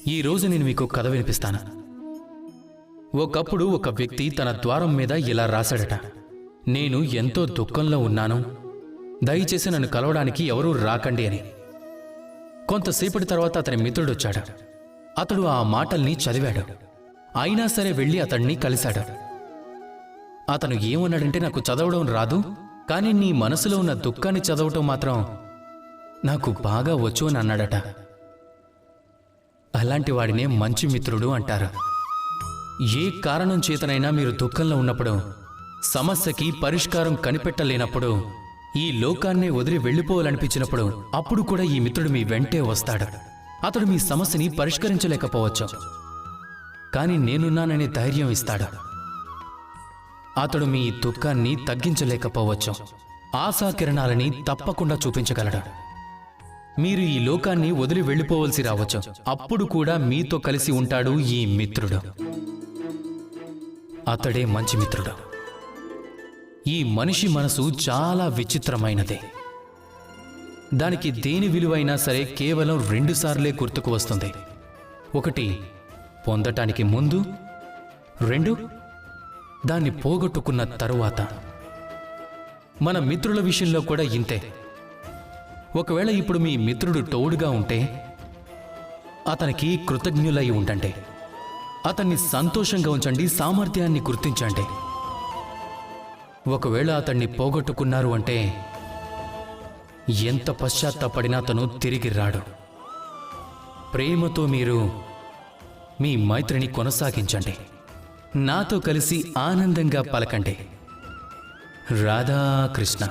ఈరోజు నేను మీకు కథ వినిపిస్తాను. ఒకప్పుడు ఒక వ్యక్తి తన ద్వారం మీద ఇలా రాశాడట, నేను ఎంతో దుఃఖంలో ఉన్నాను, దయచేసి నన్ను కలవడానికి ఎవరూ రాకండి అని. కొంతసేపటి తర్వాత అతని మిత్రుడొచ్చాడు. అతడు ఆ మాటల్ని చదివాడు. అయినా సరే వెళ్ళి అతన్ని కలిశాడు. అతను ఏమన్నాడంటే, నాకు చదవడం రాదు, కానీ నీ మనసులో ఉన్న దుఃఖాన్ని చదవటం మాత్రం నాకు బాగా వచ్చు అని అన్నాడట. అలాంటి వాడినే మంచి మిత్రుడు అంటారు. ఏ కారణం చేతనైనా మీరు దుఃఖంలో ఉన్నప్పుడు, సమస్యకి పరిష్కారం కనిపెట్టలేనప్పుడు, ఈ లోకాన్నే వదిలి వెళ్ళిపోవాలనిపించినప్పుడు, అప్పుడు కూడా ఈ మిత్రుడు మీ వెంటే వస్తాడు. అతడు మీ సమస్యని పరిష్కరించలేకపోవచ్చు, కానీ నేనున్నాననే ధైర్యం ఇస్తాడు. అతడు మీ దుఃఖాన్ని తగ్గించలేకపోవచ్చు, ఆశాకిరణాలని తప్పకుండా చూపించగలడు. మీరు ఈ లోకాన్ని వదిలి వెళ్ళిపోవలసి రావచ్చు, అప్పుడు కూడా మీతో కలిసి ఉంటాడు ఈ మిత్రుడు. అతడే మంచి మిత్రుడు. ఈ మనిషి మనసు చాలా విచిత్రమైనది. దానికి దేని విలువైనా సరే కేవలం 2 సార్లే గుర్తుకు వస్తుంది. 1 పొందటానికి ముందు, 2 దాన్ని పోగొట్టుకున్న తరువాత. మన మిత్రుల విషయంలో కూడా ఇంతే. ఒకవేళ ఇప్పుడు మీ మిత్రుడు తోడుగా ఉంటే అతనికి కృతజ్ఞులై ఉండండి. అతన్ని సంతోషంగా ఉంచండి, సామర్థ్యాన్ని గుర్తించండి. ఒకవేళ అతన్ని పోగొట్టుకున్నారు అంటే ఎంత పశ్చాత్తాపడినా అతను తిరిగి రాడు. ప్రేమతో మీరు మీ మైత్రిని కొనసాగించండి. నాతో కలిసి ఆనందంగా పలకండి. రాధాకృష్ణ.